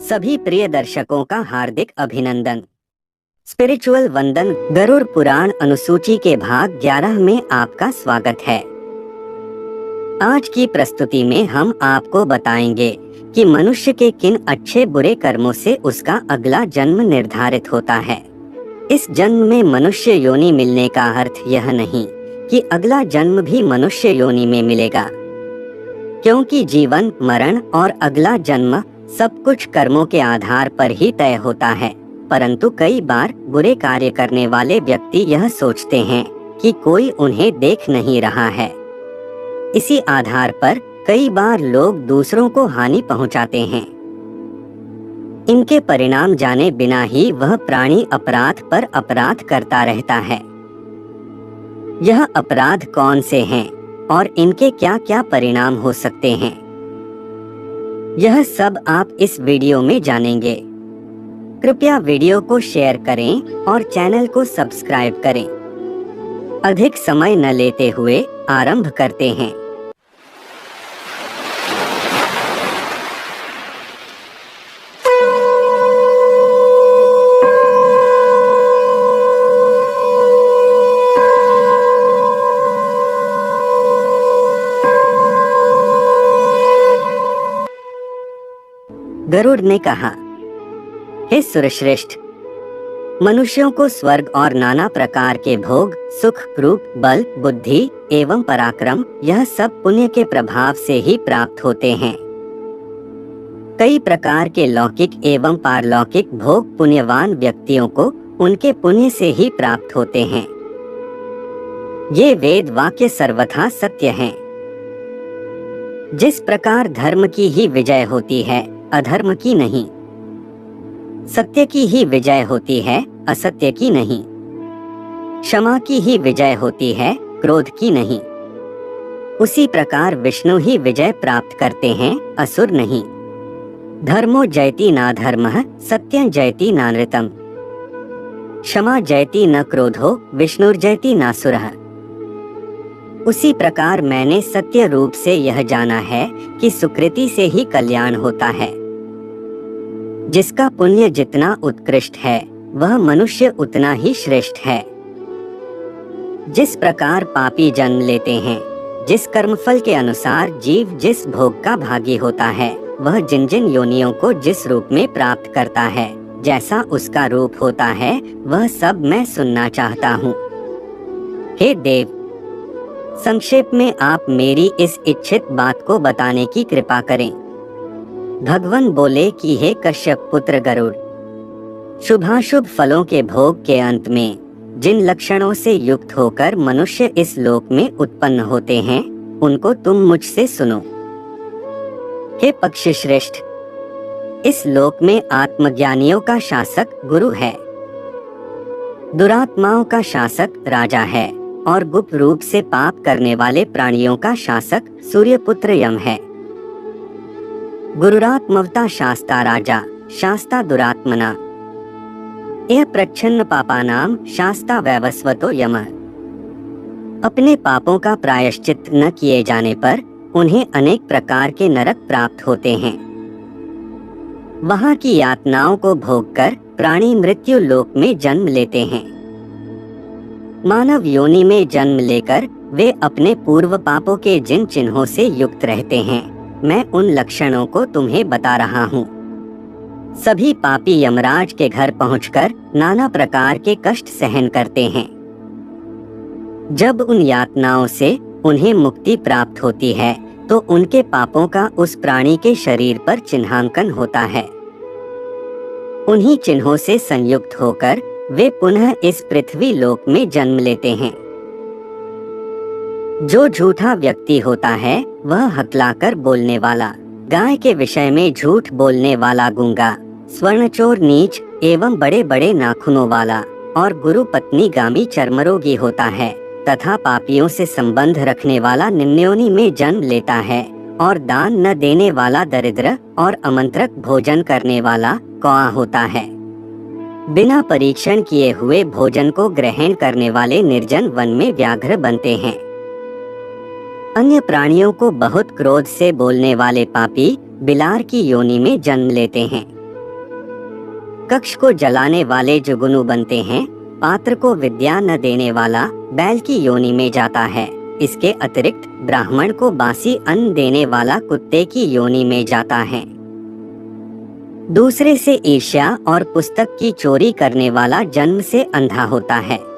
सभी प्रिय दर्शकों का हार्दिक अभिनंदन। स्पिरिचुअल वंदन गरुड़ पुराण अनुसूची के भाग 11 में आपका स्वागत है। आज की प्रस्तुति में हम आपको बताएंगे कि मनुष्य के किन अच्छे बुरे कर्मों से उसका अगला जन्म निर्धारित होता है। इस जन्म में मनुष्य योनि मिलने का अर्थ यह नहीं कि अगला जन्म भी मनुष्य योनि में मिलेगा, क्योंकि जीवन, मरण और अगला जन्म सब कुछ कर्मों के आधार पर ही तय होता है। परंतु कई बार बुरे कार्य करने वाले व्यक्ति यह सोचते हैं कि कोई उन्हें देख नहीं रहा है। इसी आधार पर कई बार लोग दूसरों को हानि पहुंचाते हैं। इनके परिणाम जाने बिना ही वह प्राणी अपराध पर अपराध करता रहता है। यह अपराध कौन से हैं और इनके क्या क्या परिणाम हो सकते हैं, यह सब आप इस वीडियो में जानेंगे। कृपया वीडियो को शेयर करें और चैनल को सब्सक्राइब करें। अधिक समय न लेते हुए आरंभ करते हैं। गरुड़ ने कहा, हे सुरश्रेष्ठ, मनुष्यों को स्वर्ग और नाना प्रकार के भोग, सुख, रूप, बल, बुद्धि एवं पराक्रम यह सब पुण्य के प्रभाव से ही प्राप्त होते हैं। कई प्रकार के लौकिक एवं पारलौकिक भोग पुण्यवान व्यक्तियों को उनके पुण्य से ही प्राप्त होते हैं। ये वेद वाक्य सर्वथा सत्य हैं। जिस प्रकार धर्म की ही विजय होती है, अधर्म की नहीं, सत्य की ही विजय होती है, असत्य की नहीं, क्षमा की ही विजय होती है, क्रोध की नहीं, उसी प्रकार विष्णु ही विजय प्राप्त करते हैं, असुर नहीं। धर्मो जयति ना धर्मः, सत्यं जयति नानृतम्, क्षमा जयति न क्रोधो, विष्णुर्जयति नासुरः। उसी प्रकार मैंने सत्य रूप से यह जाना है कि सुकृति से ही कल्याण होता है। जिसका पुण्य जितना उत्कृष्ट है वह मनुष्य उतना ही श्रेष्ठ है। जिस प्रकार पापी जन्म लेते हैं, जिस कर्मफल के अनुसार जीव जिस भोग का भागी होता है, वह जिन जिन योनियों को जिस रूप में प्राप्त करता है, जैसा उसका रूप होता है, वह सब मैं सुनना चाहता हूँ। हे देव, संक्षेप में आप मेरी इस इच्छित बात को बताने की कृपा करें। भगवान बोले कि हे कश्यप पुत्र गरुड़, शुभाशुभ फलों के भोग के अंत में जिन लक्षणों से युक्त होकर मनुष्य इस लोक में उत्पन्न होते हैं, उनको तुम मुझसे सुनो। हे पक्षी श्रेष्ठ, इस लोक में आत्मज्ञानियों का शासक गुरु है, दुरात्माओं का शासक राजा है और गुप्त रूप से पाप करने वाले प्राणियों का शासक सूर्यपुत्र यम है। गुरुरात्मवता शास्ता राजा, शास्ता दुरात्मना, यह प्रच्छन्न पापानाम शास्ता वैवस्वतो यमः। अपने पापों का प्रायश्चित न किए जाने पर उन्हें अनेक प्रकार के नरक प्राप्त होते हैं। वहाँ की यातनाओं को भोगकर प्राणी मृत्यु लोक में जन्म लेते हैं। मानव योनि में जन्म लेकर वे अपने पूर्व पापों के जिन चिन्हों से युक्त रहते हैं, मैं उन लक्षणों को तुम्हें बता रहा हूँ। सभी पापी यमराज के घर पहुंचकर नाना प्रकार के कष्ट सहन करते हैं। जब उन यातनाओं से उन्हें मुक्ति प्राप्त होती है तो उनके पापों का उस प्राणी के शरीर पर चिन्हांकन होता है। उन्हीं चिन्हों से संयुक्त होकर वे पुनः इस पृथ्वी लोक में जन्म लेते हैं। जो झूठा व्यक्ति होता है वह हकलाकर बोलने वाला, गाय के विषय में झूठ बोलने वाला गूंगा, स्वर्णचोर नीच एवं बड़े बड़े नाखूनों वाला और गुरु पत्नी गामी चर्मरोगी होता है, तथा पापियों से संबंध रखने वाला निम्नयोनि में जन्म लेता है और दान न देने वाला दरिद्र और आमंत्रक भोजन करने वाला कौआ होता है। बिना परीक्षण किए हुए भोजन को ग्रहण करने वाले निर्जन वन में व्याघ्र बनते हैं। अन्य प्राणियों को बहुत क्रोध से बोलने वाले पापी बिलार की योनि में जन्म लेते हैं। कक्ष को जलाने वाले जुगनू बनते हैं। पात्र को विद्या न देने वाला बैल की योनि में जाता है। इसके अतिरिक्त ब्राह्मण को बासी अन्न देने वाला कुत्ते की योनि में जाता है। दूसरे से ईर्ष्या और पुस्तक की चोरी करने वाला जन्म से अंधा होता है।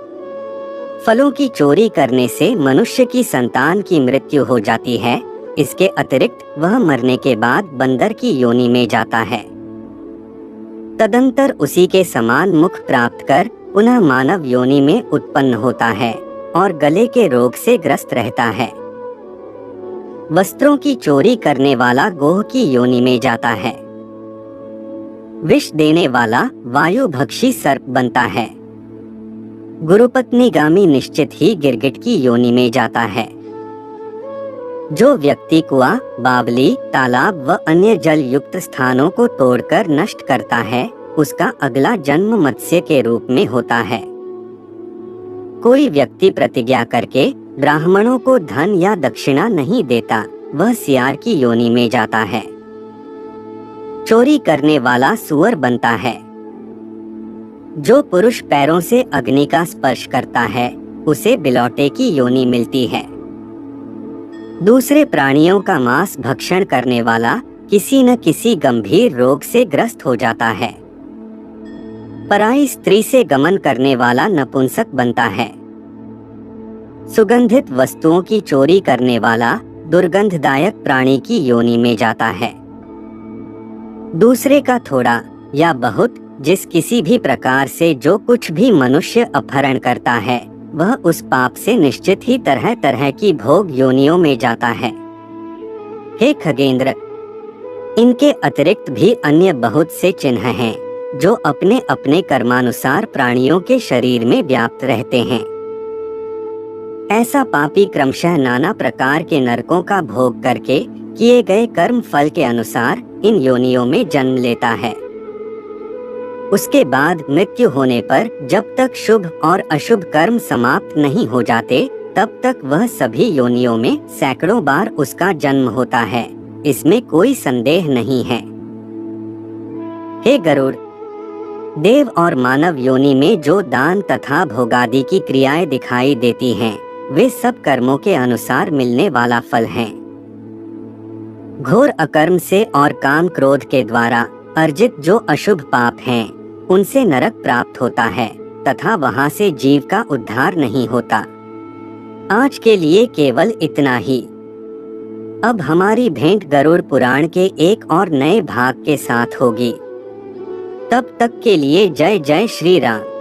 फलों की चोरी करने से मनुष्य की संतान की मृत्यु हो जाती है। इसके अतिरिक्त वह मरने के बाद बंदर की योनि में जाता है। तदंतर उसी के समान मुख प्राप्त कर पुनः मानव योनि में उत्पन्न होता है और गले के रोग से ग्रस्त रहता है। वस्त्रों की चोरी करने वाला गोह की योनि में जाता है। विष देने वाला वायुभक्षी सर्प बनता है। गुरुपत्नीगामी निश्चित ही गिरगिट की योनि में जाता है। जो व्यक्ति कुआं, बावली, तालाब व अन्य जल युक्त स्थानों को तोड़कर नष्ट करता है, उसका अगला जन्म मत्स्य के रूप में होता है। कोई व्यक्ति प्रतिज्ञा करके ब्राह्मणों को धन या दक्षिणा नहीं देता, वह सियार की योनि में जाता है। चोरी करने वाला सुअर बनता है। जो पुरुष पैरों से अग्नि का स्पर्श करता है, उसे बिलौटे की योनि मिलती है। दूसरे प्राणियों का मांस भक्षण करने वाला किसी न किसी गंभीर रोग से ग्रस्त हो जाता है। पराई स्त्री से गमन करने वाला नपुंसक बनता है। सुगंधित वस्तुओं की चोरी करने वाला दुर्गंधदायक प्राणी की योनि में जाता है। दूसरे का थोड़ा या बहुत जिस किसी भी प्रकार से जो कुछ भी मनुष्य अपहरण करता है, वह उस पाप से निश्चित ही तरह तरह की भोग योनियों में जाता है। हे खगेंद्र, इनके अतिरिक्त भी अन्य बहुत से चिन्ह हैं, जो अपने अपने कर्मानुसार प्राणियों के शरीर में व्याप्त रहते हैं। ऐसा पापी क्रमशः नाना प्रकार के नरकों का भोग करके किए गए कर्म फल के अनुसार इन योनियों में जन्म लेता है। उसके बाद मृत्यु होने पर जब तक शुभ और अशुभ कर्म समाप्त नहीं हो जाते, तब तक वह सभी योनियों में सैकड़ों बार उसका जन्म होता है। इसमें कोई संदेह नहीं है। हे गरुड़, देव और मानव योनि में जो दान तथा भोगादि की क्रियाएं दिखाई देती हैं, वे सब कर्मों के अनुसार मिलने वाला फल हैं। घोर अकर्म से और काम क्रोध के द्वारा अर्जित जो अशुभ पाप हैं, उनसे नरक प्राप्त होता है तथा वहां से जीव का उद्धार नहीं होता। आज के लिए केवल इतना ही। अब हमारी भेंट गरुड़ पुराण के एक और नए भाग के साथ होगी। तब तक के लिए जय जय श्री राम।